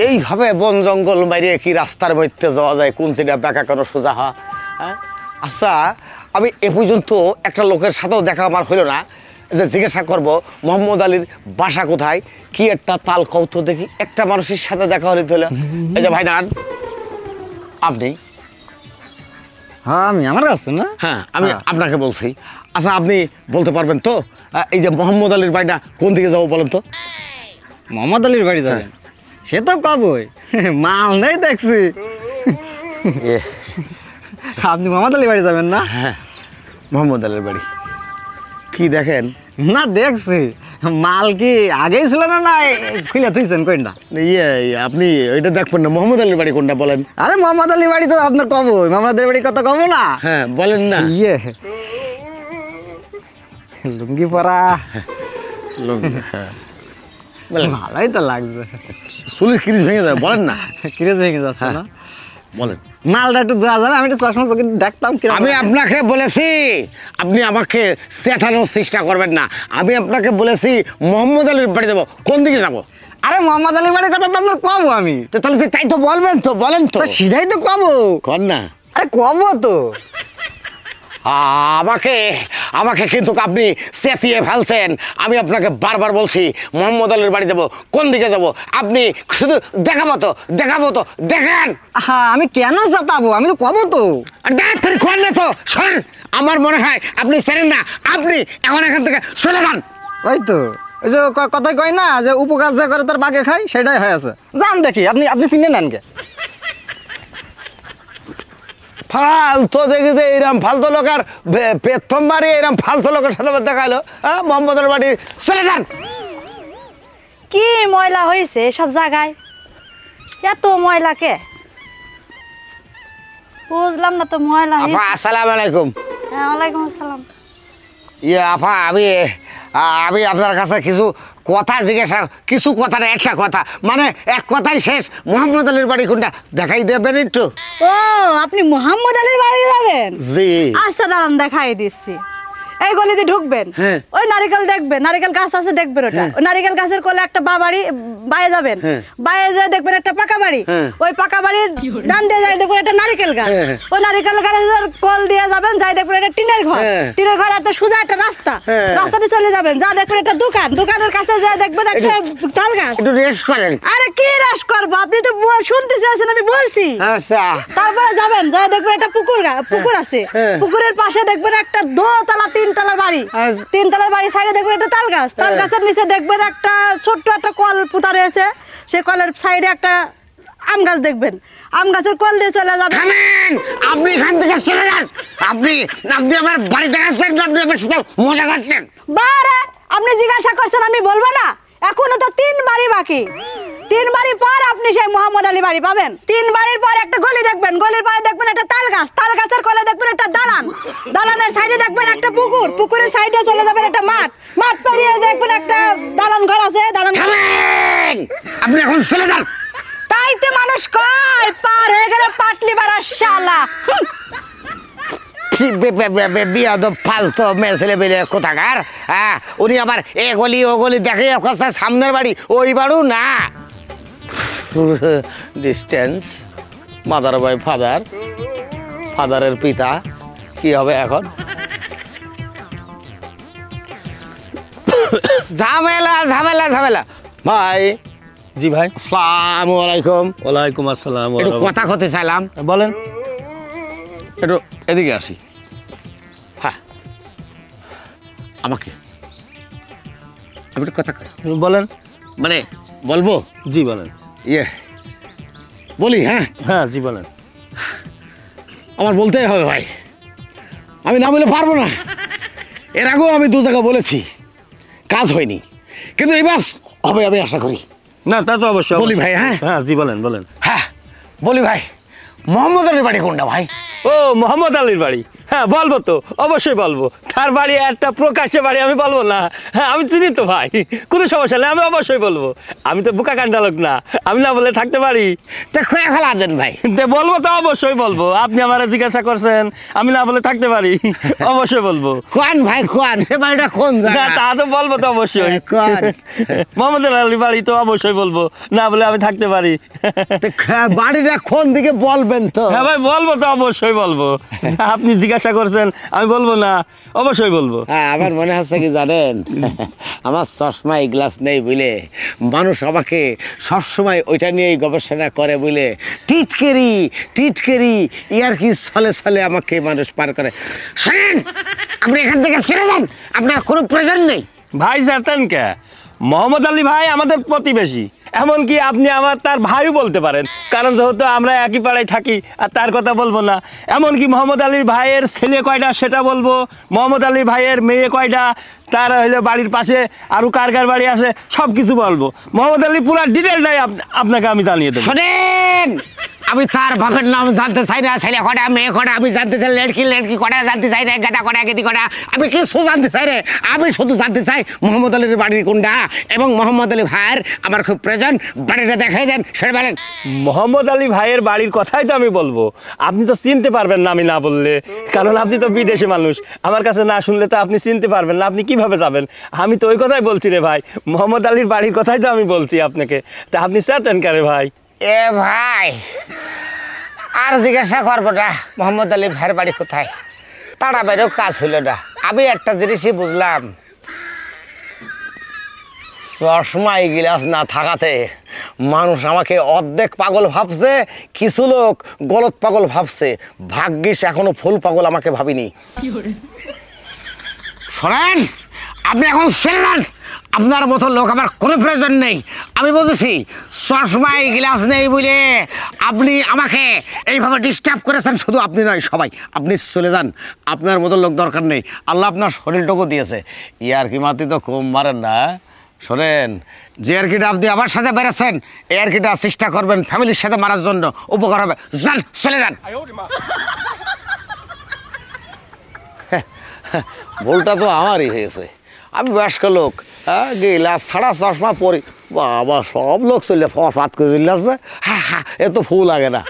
এইভাবে বন জঙ্গল মারিয়ে কি রাস্তার মধ্যে যাওয়া যায়? কোন চিটা বেকা কোনো সোজা হয়? হ্যাঁ, আচ্ছা আমি এ পর্যন্ত একটা লোকের সাথেও দেখা আমার হইল না যে জিজ্ঞাসা করব মোহাম্মদ আলীর বাসা কোথায়, কি একটা তাল কৌতো দেখি। একটা মানুষের সাথে দেখা হলে তো এই যে ভাই দাঁড়ান, আপনি? হ্যাঁ আমি আমার কাছে না। হ্যাঁ আমি আপনাকে বলছি। আচ্ছা আপনি বলতে পারবেন তো এই যে মোহাম্মদ আলীর বাড়িটা কোন দিকে যাবো বলেন তো? মোহাম্মদ আলীর বাড়ি যাবেন? সে তো কবই, মাল নেই দেখছি। আপনি মোহাম্মদ আলীর বাড়ি যাবেন না? হ্যাঁ মোহাম্মদ আলীর বাড়ি। কি দেখেন? না দেখছি, মাল কি আগেই ছিল না না খুলে তুইছেন কোনটা? ইয়ে আপনি ওইটা দেখবেন না, মোহাম্মদ আলীর বাড়ি কোনটা বলেন? আরে মোহাম্মদ আলীর বাড়ি তো আপনার কবই, মোহাম্মদ আলীর বাড়ি কত কব না? হ্যাঁ বলেন না। ইয়ে লুঙ্গি পরা, ভালোই তো লাগছে। চুলের কিরিচ ভেঙে যায়, বলেন না। কিরে ভেঙে যাচ্ছে না? বলেন। মালটা একটু দেওয়া যাবে? আমি একটু চশমা চোখে দেখতাম। আমি আপনাকে বলেছি, আপনি আমাকে চেটানোর চেষ্টা করবেন না। আমি আপনাকে বলেছি মোহাম্মদ আলীর বাড়ি যাবো, কোন দিকে যাবো? আরে মোহাম্মদ আলীর বাড়ির কথা তো আপনার কব আমি। তো তাহলে তাই তো বলবেন, তো বলেন তো। সেটাই তো কব। কর না। আরে কব তো। আমাকে আমাকে কিন্তু আপনি চেতিয়ে ফেলছেন। আমি আপনাকে বারবার বলছি মোহাম্মদ আলীর বাড়ি যাব, কোন দিকে যাব? আপনি শুধু দেখাবো তো দেখাবো তো, দেখেন। হ্যাঁ আমি কেন চেতাবো, আমি তো কব তো। না তো সর, আমার মনে হয় আপনি চেনেন না। আপনি এখন এখান থেকে চলে যান। ওই তো ওই যে কথাই কয় না যে উপকার যা করে তার বাগে খায়, সেটাই হয়ে আছে। যান দেখি, আপনি আপনি চিনে নেন কে? ফালতু দেখি এরম ফালতু লোক আর প্রথম বাড়ি এরম ফালতু লোকের সাথে দেখাইলো। হ্যাঁ মোহাম্মদের বাড়ি চলে যান। কি ময়লা হয়েছে সব জায়গায়, এত ময়লা কে? বুঝলাম না তো ময়লা। আপা আসসালামু আলাইকুম। হ্যাঁ ওয়ালাইকুম আসসালাম। ইয়ে আপা আমি আমি আপনার কাছে কিছু কথা জিজ্ঞাসা, কিছু কথা না একটা কথা, মানে এক কথাই শেষ। মোহাম্মদ আলীর বাড়ি কোনটা দেখাই দেবেন একটু? ও আপনি মোহাম্মদ আলীর বাড়ি যাবেন? জি। আচ্ছা দাঁড়ান দেখাই দিচ্ছি। এই গলিতে ঢুকবেন, ওই নারিকেল দেখবেন, নারিকেল গাছ আছে দেখবেন, ওটা ওই নারিকেল গাছের কোলে একটা বাড়ি বাইরে যাবেন, বাইরে যায় দেখবেন একটা পাকা বাড়ি, ওই পাকা বাড়ির ডান দিয়ে যায় দেখবেন একটা নারিকেল গাছ, ওই নারিকেল গাছের কোল দিয়ে যাবেন, যাই দেখবেন একটা টিনের ঘর, টিনের ঘর একটা সোজা একটা রাস্তা, রাস্তাতে চলে যাবেন, যা দেখবেন একটা দোকান, দোকানের কাছে যায় দেখবেন একটা তাল গাছ। একটু রেস্ট করেন। আরে কি রেস্ট করবো, আপনি তো শুনতে চাইছেন, আমি বলছি। আচ্ছা তারপরে যাবেন, যা দেখবেন একটা পুকুর আছে, পুকুরের পাশে দেখবেন একটা দোতলা তিনতলা বাড়ি, তিনতলার বাড়ি সাইডে দেখবেন একটা তাল গাছ, তাল গাছের নিচে দেখবেন একটা ছোট্ট একটা কল পুঁতা রয়েছে, সে কলের সাইডে একটা আম গাছ দেখবেন, আম গাছের কল দিয়ে চলে যাবেন। আপনি এখান থেকে চলে যান। আপনি আপনি আমার বাড়ি দেখাচ্ছেন, আপনি আমার সাথে মজা করছেন। বারে আপনি জিজ্ঞাসা করছেন আমি বলবো না? এখনো তো 3 বাড়ি বাকি, 3 বাড়ি পর আপনি সেই মোহাম্মদ আলী বাড়ি পাবেন। 3 বাড়ির পর একটা গলি দেখবেন, গলির পরে দেখবেন একটা তাল গাছ, তাল গাছের কোলে দেখবেন একটা দালান, দালানের সাইডে দেখবেন একটা পুকুর, পুকুরের সাইডে চলে যাবেন একটা মাঠ, মাঠ পেরিয়ে দেখবেন একটা দালান ঘর আছে, দালান। আপনি এখন চলে যান। তাই তো মানুষ কয় পার হয়ে গেলে পাটলি বাড়া শালা। বিয়াদব ফালতু মেয়ে ছেলে বেলে কোথাকার। হ্যাঁ উনি আবার এ গলি ও গলি দেখে সামনের বাড়ি ওই বাড়ু না। ডিস্টেন্স মাদার বাই ফাদার, ফাদারের পিতা, কি হবে এখন? ঝামেলা ঝামেলা ঝামেলা। ভাই। জি ভাই। আসসালামু আলাইকুম। ওয়ালাইকুম আসসালাম। একটু কথা কথা চাইলাম। বলেন। একটু এদিকে আসি। হ্যাঁ আমাকে আমি একটু কথা বলেন। মানে বলবো? জি বলেন। ইয়ে বলি। হ্যাঁ হ্যাঁ জি বলেন। আমার বলতেই হবে ভাই, আমি না বলে পারবো না। এর আগেও আমি 2 জায়গা বলেছি, কাজ হয়নি, কিন্তু এবার হবে আমি আশা করি। না তা তো অবশ্যই বলি ভাই। হ্যাঁ হ্যাঁ জি বলেন বলেন। হ্যাঁ বলি ভাই, মোহাম্মদ আলীর বাড়ি কোনটা ভাই? ও মোহাম্মদ আলীর বাড়ি। হ্যাঁ বলবো তো, অবশ্যই বলবো। তার বাড়ি একটা প্রকাশ্যে বাড়ি, আমি বলবো না? হ্যাঁ আমি চিনি তো ভাই, কোনো সমস্যা নেই, আমি অবশ্যই বলবো। আমি তো বোকা কান্ডা লোক না, আমি না বলে থাকতে পারি? তা খুঁয়ে ফেলা দেন ভাই। বলবো তো, অবশ্যই বলবো। আপনি আমার জিজ্ঞাসা করছেন, আমি না বলে থাকতে পারি? অবশ্যই বলবো। কোন ভাই কোন, সে বাড়িটা কোন না জায়গা? তা তো বলবো তো অবশ্যই। কোন? মোহাম্মদ আলী বাড়ি তো অবশ্যই বলবো, না বলে আমি থাকতে পারি? বাড়িটা কোন দিকে বলবেন তো? হ্যাঁ ভাই বলবো তো, অবশ্যই বলবো। আপনি জিজ্ঞাসা করছেন, আমি বলবো না? অবশ্যই বলবো। হ্যাঁ, আমার মনে হচ্ছে কি জানেন, আমার চশমা গ্লাস নেই বুঝলে মানুষ আমাকে সবসময় ওইটা নিয়েই গবেষণা করে বুঝলে, টিটকেরি ইয়ার কি ছলে ছলে আমাকে মানুষ পার করে। শোনেন, আপনি এখান থেকে ছেড়ে যান, আপনার কোনো প্রয়োজন নেই। ভাই জানতেন কে? মোহাম্মদ আলী ভাই আমাদের প্রতিবেশী, এমনকি আপনি আমার তার ভাইও বলতে পারেন, কারণ যেহেতু আমরা একই পাড়ায় থাকি। আর তার কথা বলবো না? এমনকি মোহাম্মদ আলীর ভাইয়ের ছেলে কয়টা সেটা বলবো, মোহাম্মদ আলী ভাইয়ের মেয়ে কয়টা, তার হইলে বাড়ির পাশে আরও কার কার বাড়ি আছে, সব কিছু বলবো। মোহাম্মদ আলী পুরো ডিটেলটাই আপনাকে আমি জানিয়ে দেবো। শোনেন, আমি তার বাপের নাম জানতে চাই না, ছেলে কটা মেয়ে কটা আমি জানতে চাই, লেটকি কটা জানতে চাই না, গাদা কটা গেদি কটা আমি কিছু জানতে চাই রে। আমি শুধু জানতে চাই মোহাম্মদ আলীর বাড়ির কোনটা, এবং মোহাম্মদ আলী ভাইয়ের আমার খুব প্রয়োজন, বাড়িটা দেখাই দেন, সেটা বলেন। মোহাম্মদ আলী ভাইয়ের বাড়ির কথাই তো আমি বলবো, আপনি তো চিনতে পারবেন না আমি না বললে, কারণ আপনি তো বিদেশি মানুষ, আমার কাছে না শুনলে তো আপনি চিনতে পারবেন না, আপনি কিভাবে যাবেন? আমি তো ওই কথাই বলছি রে ভাই, মোহাম্মদ আলীর বাড়ির কথাই তো আমি বলছি আপনাকে, তা আপনি চেতেন কারে ভাই? এ ভাই, আর জিজ্ঞাসা করবো না মোহাম্মদ আলী ভাইয়ের বাড়ি কোথায়, তারা বাইরেও কাজ হইল না। আমি একটা জিনিসই বুঝলাম, চশমা গ্লাস না থাকাতে মানুষ আমাকে অর্ধেক পাগল ভাবছে, কিছু লোক গলত পাগল ভাবছে, ভাগ্যিস এখনো ফুল পাগল আমাকে ভাবিনি। শোনেন, আপনি এখন শুনলেন, আপনার মতো লোক আমার কোনো প্রয়োজন নেই। আমি বলতেছি, চশমায় গ্লাস নেই বলে আপনি আমাকে এইভাবে ডিস্টার্ব করেছেন, শুধু আপনি নয় সবাই। আপনি চলে যান, আপনার মতো লোক দরকার নেই। আল্লাহ আপনার শরীরটুকু দিয়েছে, ইয়ার কি মাতি তো কম মারেন না। শোনেন, যে আর কিটা আপনি আমার সাথে বেড়েছেন, এই আর কিটা চেষ্টা করবেন ফ্যামিলির সাথে মারার জন্য, উপকার হবে। যান, চলে যান। ভুলটা তো আমারই হয়েছে, আমি বয়স্ক লোক, হ্যাঁ গেলাস ছাড়া চশমা পরি, বাবা সব লোক চললে ফসাদ করে চলে আসছে। হ্যাঁ হ্যাঁ, এ তো ফুল লাগে না।